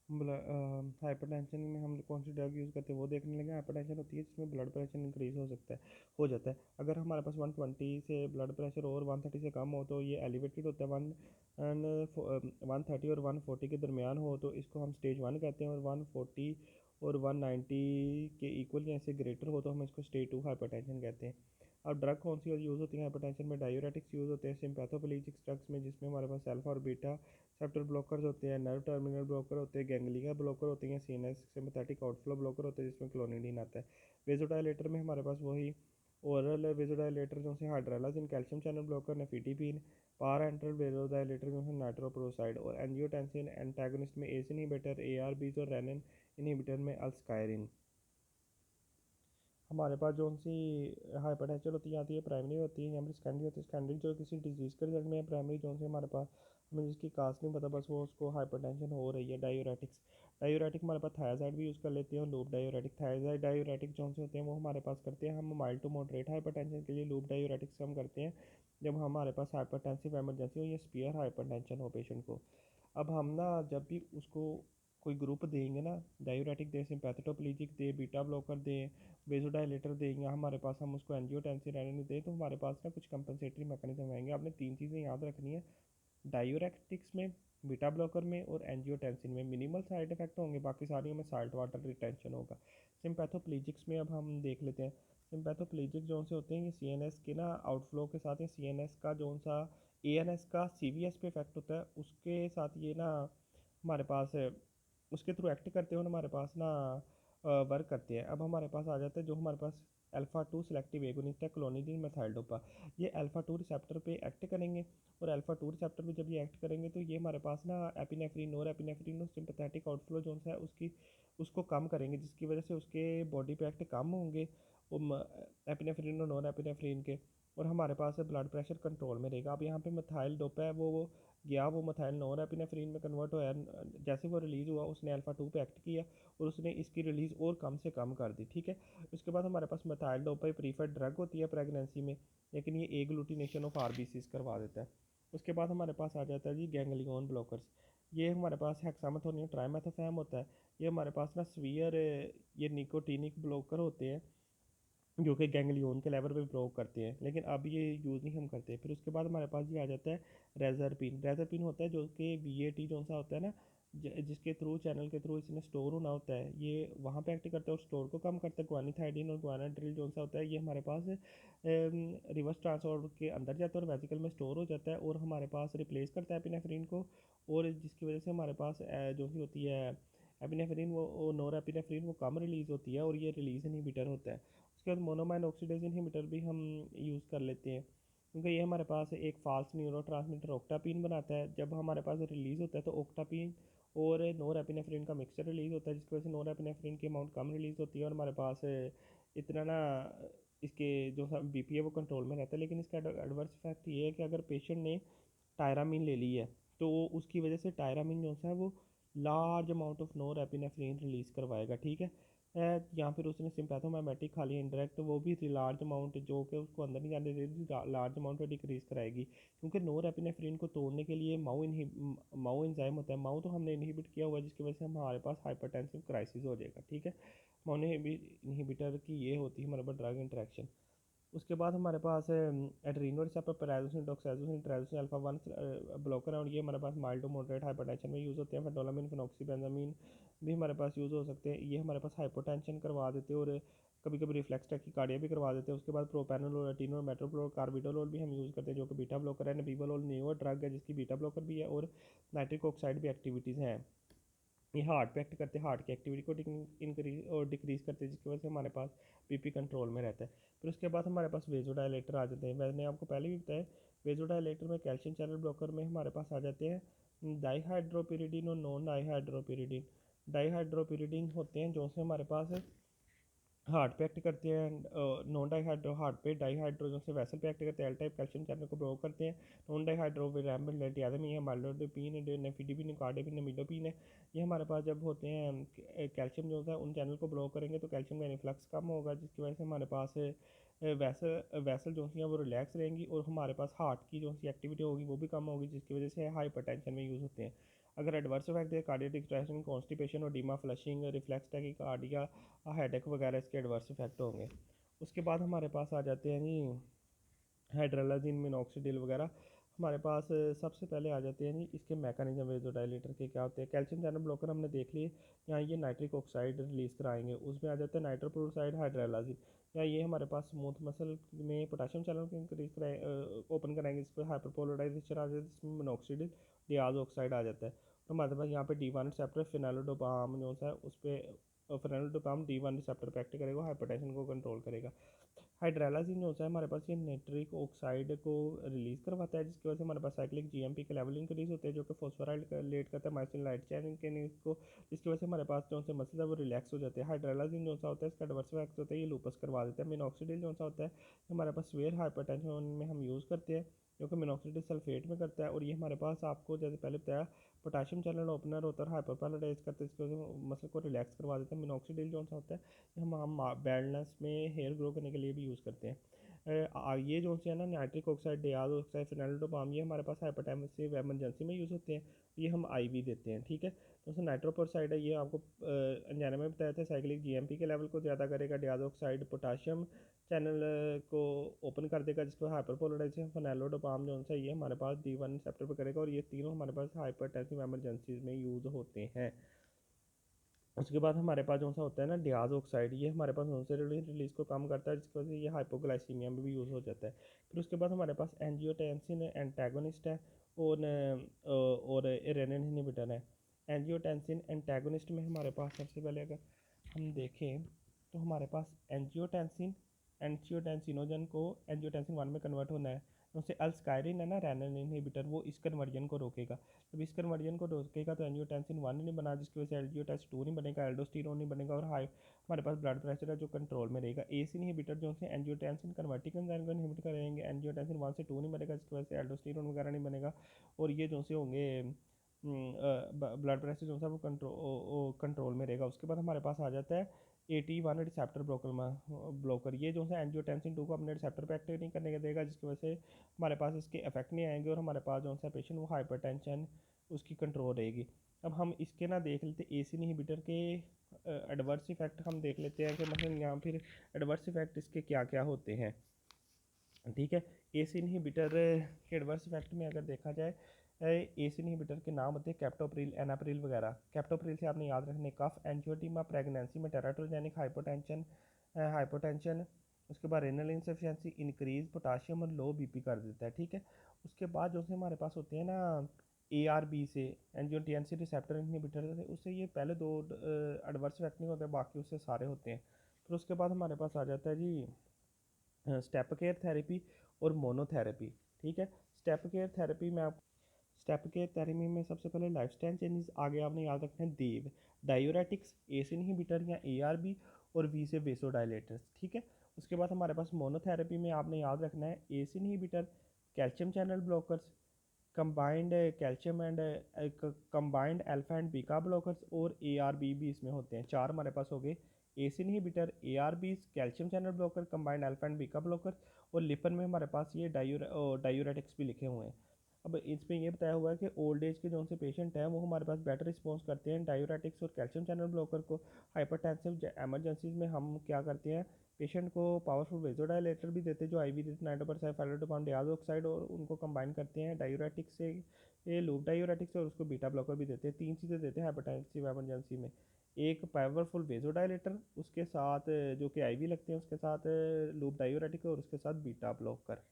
Hypertension में हम कौन सी ड्रग यूज़ करते हैं वो देखने लगे। हाइपरटेंशन होती है जिसमें ब्लड प्रेशर इंक्रीज़ हो जाता है। अगर हमारे पास 120 से ब्लड प्रेशर और 130 से कम हो तो ये एलिवेटेड होता है। 130 और 140 के दरमियान हो तो इसको हम स्टेज 1 कहते हैं, और 140 और 190 के इक्वल या इससे ग्रेटर हो तो हम इसको स्टेज 2 हाइपरटेंशन कहते हैं। अब ड्रग कौन सी यूज़ होती है हाइपरटेंशन में? डायूरेटिक्स यूज़ होते हैं सिम्पैथोपेलेजिक ड्रग्स में, जिसमें हमारे पास अल्फा और बीटा रिसेप्टर ब्लॉकर्स होते हैं, नर्व टर्मिनल ब्लॉकर होते हैं, गैंग्लिया ब्लॉकर होते हैं, सीएनएस सिम्पैथेटिक आउटफ्लो ब्लॉकर होते हैं जिसमें क्लोनिडीन आता है। वेजोडाइलेटर में हमारे पास वही ओरल वेजोडाइलेटर जो से हाइड्रालाजिन, कैल्शियम चैनल ब्लॉकर, नेफिडिपिन, पार एंट्रल वेजोडाइलेटर जो है नाइट्रोप्रोसाइड, और एंजियोटेंसिन एंटागोनिस्ट में एस इनहिबिटर, एआरबीज और रेनिन इनहिबिटर में अल्सकायरिन। हमारे पास जो सी हाइपरटेंशन होती है आती है प्राइमरी होती है, या फिर सेकेंडरी होती है। सेकेंडरी जो किसी डिजीज़ के रिजल्ट में है, प्राइमरी जो से हमारे पास हमें जिसकी काज नहीं पता, बस वो उसको हाइपरटेंशन हो रही है। डायूरेटिक्स, डायूरेटिक हमारे पास थायाजाइड भी यूज़ कर लेते हैं, और लूप डायूरेटिक। थायाजाइड डायूरेटिक जो से होते हैं वो हमारे पास करते हैं हम माइल्ड टू मॉडरेट हाइपरटेंशन के लिए। लूप डायूरेटिक्स हम करते हैं जब हमारे पास हाइपरटेंसिव एमरजेंसी हो या स्पीयर हाइपरटेंशन हो पेशेंट को। अब हम ना जब भी उसको कोई ग्रुप देंगे ना, डायूरेटिक दें, सिम्पैथेटोप्लीजिक दें, बीटा ब्लॉकर दें, वेजोडाइलेटर दें, या हमारे पास हम उसको एंजियोटेंसिन रेनिन दें, तो हमारे पास ना कुछ कंपनसेटरी मैकेनिज्म आएंगे। आपने तीन चीज़ें याद रखनी है, डायूरेटिक्स में, बीटा ब्लॉकर में और एंजियोटेंसिन में मिनिमल साइड इफेक्ट होंगे, बाकी सारी में साल्ट वाटर रिटेंशन होगा। सिम्पैथोप्लीजिक्स में अब हम देख लेते हैं। सिम्पैथोप्लीजिक जो से होते हैं ये सीएनएस के ना आउटफ्लो के साथ, या सीएनएस का जो सा एएनएस का सीवीएस पे इफेक्ट होता है उसके साथ ये ना हमारे पास उसके थ्रू एक्ट करते हैं और हमारे पास ना वर्क करते हैं। अब हमारे पास आ जाता है जो हमारे पास अल्फ़ा 2 सिलेक्टिव एगोनिस्ट है, क्लोनिडीन मेथाइलडोपा। ये अल्फ़ा 2 रिसेप्टर पे एक्ट करेंगे, और अल्फ़ा 2 रिसेप्टर पे जब ये एक्ट करेंगे तो ये हमारे पास ना एपिनेफ्रिन और एपिनेफ्रिन और सिंपैथेटिक आउटफ्लो जो है उसको कम करेंगे, जिसकी वजह से उसके बॉडी पे एक्ट कम होंगे एपिनेफ्रिन और नॉन एपिनेफ्रिन के, और हमारे पास ब्लड प्रेशर कंट्रोल में रहेगा। अब यहाँ पे मिथाइल डोपा है वो गया, वो मिथाइल नॉन एपिनेफ्रिन में कन्वर्ट होया। जैसे वो रिलीज़ हुआ उसने अल्फ़ा 2 पे एक्ट किया और उसने इसकी रिलीज़ और कम से कम कर दी, ठीक है। उसके बाद हमारे पास मिथाइल डोपा प्रीफर्ड ड्रग होती है प्रेगनेंसी में, लेकिन ये एग्लूटिनेशन ऑफ आरबीसीज करवा देता है। उसके बाद हमारे पास आ जाता है जी गैंग्लियन ब्लॉकर्स। ये हमारे पास हेक्सामेथोनियम ट्राइमेथोफैम होता है। ये हमारे पास ना स्वीयर ये निकोटीनिक ब्लॉकर होते हैं जो कि गैंग्लियन के लेवल पे ब्लॉक करते हैं, लेकिन अब ये यूज़ नहीं हम करते। फिर उसके बाद हमारे पास ये आ जाता है रेजरपिन। रेजरपिन होता है जो कि वीएटी जो सा होता है ना, जिसके थ्रू चैनल के थ्रू इसने स्टोर होना होता है, ये वहाँ पे एक्ट करता है और स्टोर को कम करता है। ग्वानिथाइडिन और ग्वानाड्रिल जो सा होता है ये हमारे पास रिवर्स ट्रांसपोर्ट के अंदर जाता है और वेसिकल में स्टोर हो जाता है, और हमारे पास रिप्लेस करता है एपिनेफ्रिन को, और जिसकी वजह से हमारे पास जो सी होती है एपिनेफ्रिन वो नोर एपिनेफ्रिन वो कम रिलीज़ होती है, और ये रिलीज़ इनहिबिटर होता है। उसके बाद मोनोमाइन ऑक्सीडेज इनहिबिटर भी हम यूज़ कर लेते हैं, क्योंकि ये हमारे पास एक फास्ट न्यूरोट्रांसमीटर ओक्टापिन बनाता है। जब हमारे पास रिलीज़ होता है तो ओक्टापिन और नोर एपिनेफ्रिन का मिक्सचर रिलीज़ होता है, जिसकी वजह से नोर एपिनेफ्रिन की अमाउंट कम रिलीज़ होती है, और हमारे पास इतना ना इसके जो बीपी है वो कंट्रोल में रहता है। लेकिन इसका एडवर्स इफेक्ट ये है कि अगर पेशेंट ने टायरामीन ले ली है तो उसकी वजह से टायरामीन जो है वो large amount of NOR epinephrine release करवाएगा, ठीक है। या फिर उसने सिम्पैथोमाइमेटिक खा लिया इंडायरेक्ट, वो भी लार्ज अमाउंट जो कि उसको अंदर नहीं जाने देगी, लार्ज अमाउंट में डिक्रीज कराएगी, क्योंकि नोर एपिनेफ्रिन को तोड़ने के लिए माओ एंजाइम होता है। माओ तो हमने इनहिबिट किया हुआ है, जिसकी वजह से हमारे पास हाइपरटेंसिव क्राइसिस हो जाएगा, ठीक है। माओ इनहिबिटर की ये होती है हमारे पास ड्रग इंटरेक्शन। उसके बाद हमारे पास एड्रीनो रिसेप्टर पैराजोसिन डॉक्साइजोसिन ट्राइजोसिन अल्फा 1 ब्लॉकर है, और ये हमारे पास माइल्ड टू मॉडरेट हाइपरटेंशन में यूज़ होते हैं। फेनोलामिन फिनॉक्सीबेंजामीन भी हमारे पास यूज़ हो सकते हैं, ये हमारे पास हाइपोटेंशन करवा देते हैं, और कभी कभी रिफ्लेक्स टैकीकार्डिया भी करवा देते हैं। उसके बाद प्रोपेनोलोल, रेटिनोल, मेट्रोप्रोल, कार्बिडोलोल भी हम यूज़ करते हैं जो कि बीटा ब्लॉकर है। नबीवोलोल न्यूअर ड्रग है जिसकी बीटा ब्लॉकर भी है, और नाइट्रिक ऑक्साइड भी एक्टिविटीज़ हैं। ये हार्ट पे एक्ट करते हैं, हार्ट की एक्टिविटी को इंक्रीज और डिक्रीज़ करते हैं, जिसकी वजह से हमारे पास बीपी कंट्रोल में रहता है। फिर उसके बाद हमारे पास वेजोडाइलेटर आ जाते हैं। मैंने आपको पहले भी बताया, वेजोडाइलेटर में कैल्शियम चैनल ब्लॉकर में हमारे पास आ जाते हैं डाईहाइड्रोपिरिडिन और नॉन डाईहाइड्रोपिरिडिन। डाईहाइड्रोपिरिडिन होते हैं जो से हमारे पास हार्ट पे एक्ट करते हैं, नॉन डाईहाइड्रो हार्ट पे डाईहाइड्रोजन से वैसल पे एक्ट करते हैं, एल टाइप कैल्शियम चैनल को ब्लॉक करते हैं। नॉन डाईहाइड्रो डायथामिन है, माइलोडोपिन, नेफिडिपिन, कार्डिपिन, निमिडोपिन है। ये हमारे पास जब होते हैं कैल्शियम जो होता है उन चैनल को ब्लॉक करेंगे तो कैल्शियम का इन्फ्लक्स कम होगा, जिसकी वजह से हमारे पास वैसल वैसल जो सी है वो रिलैक्स रहेंगी, और हमारे पास हार्ट की जो सी एक्टिविटी होगी वो भी कम होगी, जिसकी वजह से हाइपरटेंशन में यूज़ होते हैं। अगर एडवर्स इफेक्ट है कार्डियक डिस्ट्रैक्शन, कॉन्स्टिपेशन और डीमा, फ्लशिंग, रिफ्लेक्स टैकीकार्डिया, हेडेक वगैरह इसके एडवर्स इफेक्ट होंगे। उसके बाद हमारे पास आ जाते हैं जी हाइड्रोलाजिन, मिनॉक्सिडिल वगैरह। हमारे पास सबसे पहले आ जाते हैं जी इसके मैकेनिज्म वेजोडाइलेटर के क्या होते हैं। कैल्शियम चैनल ब्लॉकर हमने देख लिए, यहाँ ये नाइट्रिक ऑक्साइड रिलीज़ कराएंगे, उसमें आ जाता है नाइट्रोक्लोराइड हाइड्रोलाजिन। या ये हमारे पास स्मूथ मसल में पोटाशियम चैनल को इंक्रीज कराए ओपन कराएंगे, जिस पर हाइपरपोलराइजेशन आ जाता है, जिसमें मोनोक्सिडिल डियाज ऑक्साइड आ जाता है। तो हमारे पास यहाँ पे D1 रिसेप्टर फिनाइलोडोपाम जो है उस पर फिनाइलोडोपाम D1 रिसेप्टर पे एक्ट करेगा, हाइपरटेंशन को कंट्रोल करेगा। हाइड्रोलाजिन जो होता है हमारे पास ये नाइट्रिक ऑक्साइड को रिलीज़ करवाता है, जिसकी वजह से हमारे पास साइक्लिक जीएमपी के लेवल इंक्रीज होते हैं, जो कि फॉस्फोराइलेट करता है माइसिन लाइट चेन के को, जिसकी वजह से हमारे पास जो से मसल्स है वो रिलैक्स हो जाते हैं। हाइड्रोलाजिन जो सा होता है इसका एडवर्स इफेक्ट होता है, ये लूपस करवा देता है। मिनॉक्सिडिल जो सा होता है हमारे पास सीवियर हाइपरटेंशन में हम यूज़ करते हैं, जो कि मिनॉक्सिडिल सल्फेट में करता है। और ये हमारे पास आपको जैसे पहले बताया पोटाशियम चैनल ओपनर होता है, हाइपरपोलराइज करते हैं, इसकी वजह से मसल को रिलैक्स करवा देता है। मिनॉक्सिडिल जो सा होता है हम बैलेंस में हेयर ग्रो करने के लिए भी यूज़ करते हैं। ये जो है ना नाइट्रिक ऑक्साइड, डियाज ऑक्साइड, फिनाइलोडोपाम, ये हमारे पास हाइपरटेंसिव इमरजेंसी में यूज़ होते हैं, ये हम आईवी देते हैं। ठीक है, तो नाइट्रोपोरसाइड है, ये आपको अंजाना में बताया था साइक्लिक जीएमपी के लेवल को ज़्यादा करेगा। डियाज ऑक्साइड पोटाशियम चैनल को ओपन कर देगा, जिसको हाइपरपोलराइजेशन। फिनाइलोडोपाम जो है ये हमारे पास D1 रिसेप्टर पर करेगा, और ये तीनों हमारे पास हाइपरटेंसिव इमरजेंसीज में यूज़ होते हैं। उसके बाद हमारे पास जो सा होता है ना डियाज ऑक्साइड, ये हमारे पास रिलीज को कम करता है, जिसकी वजह से ये हाइपोग्लाइसीमिया में भी यूज़ हो जाता है। फिर उसके बाद हमारे पास एंजियोटेंसिन एंटागोनिस्ट है, और रेनिन इनहिबिटर है। एंजियोटेंसिन एंटागोनिस्ट में हमारे पास सबसे पहले अगर हम देखें तो हमारे पास एंजियोटेंसिनोजन को एंजियोटेंसिन 1 में कन्वर्ट होना है, उससे अल्सकायरिन है ना रेनिन इनहिबिटर, वो इस कन्वर्जन को रोकेगा। जब इस कन्वर्जन को रोकेगा तो एंजियोटेंसिन 1 नहीं बना, जिसकी वजह से एंजियोटेंसिन 2 नहीं बनेगा, एल्डोस्टेरोन नहीं बनेगा, और हाई हमारे पास ब्लड प्रेशर है जो कंट्रोल में रहेगा। एस इनहिबिटर जो है एंजियोटेंसिन कन्वर्टिंग एंजाइम को इनहिबिट करेंगे, एंजियोटेंसिन 1 से 2 नहीं बनेगा, जिसकी वजह से एल्डोस्टेरोन वगैरह नहीं बनेगा, और ये जो से होंगे ब्लड प्रेशर जो है वो कंट्रोल में रहेगा। उसके बाद हमारे पास आ जाता है AT1 रिसेप्टर ब्लॉकर, ये जो है एंजियोटेंसिन 2 को अपने रिसेप्टर पे एक्टिव नहीं करने देगा, जिसकी वजह से हमारे पास इसके इफेक्ट नहीं आएंगे, और हमारे पास जो है पेशेंट वो हाइपरटेंशन उसकी कंट्रोल रहेगी। अब हम इसके ना देख लेते एस इनहिबिटर के एडवर्स इफेक्ट हम देख लेते हैं कि मतलब यहाँ फिर एडवर्स इफेक्ट इसके क्या क्या होते हैं। ठीक है, एस इनहिबिटर के एडवर्स इफेक्ट में अगर देखा जाए, एस इनहिबिटर के नाम होते हैं कैप्टोप्रिल, एनाप्रिल वगैरह। कैप्टोप्रिल से आपने याद रखने कफ, एंजियोटीमा, प्रेगनेंसी में टेराटोजेनिक हाइपोटेंशन। उसके बाद रेनल इंसफिशिएंसी, इंक्रीज पोटाशियम और लो बीपी कर देता है। ठीक है, उसके बाद जो हमारे पास होते हैं ना ARB से एंजियोटेंसिन रिसेप्टर इनहिबिटर से, उससे ये पहले दो एडवर्स इफेक्ट नहीं होते, बाकी उससे सारे होते हैं। फिर उसके बाद हमारे पास आ जाता है जी स्टेप केयर थेरेपी और मोनोथेरेपी। ठीक है, स्टेप केयर थेरेपी में आप स्टेप केयर थेरेपी में सबसे पहले लाइफस्टाइल चेंजेस आगे आपने याद रखना है, देव डायूरेटिक्स, एस इनहिबिटर या ARB, और वी से वेसोडाइलेटर्स। ठीक है, उसके बाद हमारे पास मोनोथेरेपी में आपने याद रखना है ACE inhibitor, calcium channel blockers, combined calcium and combined alpha and beta blockers, और ARB भी इसमें होते हैं। चार हमारे पास हो गए, ACE inhibitor, ARBs, calcium channel blocker, combined alpha and beta blocker, और लिपन में हमारे पास ये डायूरेटिक्स भी लिखे हुए हैं। अब इसमें ये बताया हुआ है कि ओल्ड एज के जो से पेशेंट हैं वो हमारे पास बेटर रिस्पॉन्स करते हैं डायूरेटिक्स और कैल्शियम चैनल ब्लॉकर को। हाइपरटेंसिव एमरजेंसीज में हम क्या करते हैं, पेशेंट को पावरफुल वेजोडाइलेटर भी देते हैं, जो IV देते हैं, नाइट्रोपरसाइड, फाइलोडोपाम, डियाज ऑक्साइड, और उनको कंबाइन करते हैं डायूरेटिक्स से, ये लूप डायूरेटिक्स, और उसको बीटा ब्लॉकर भी देते हैं। तीन चीज़ें देते हैं हाइपरटेंसिव एमरजेंसी में, एक पावरफुल वेजोडाइलेटर, उसके साथ जो कि IV लगते हैं, उसके साथ लूप डायूरेटिक, और उसके साथ बीटा ब्लॉकर।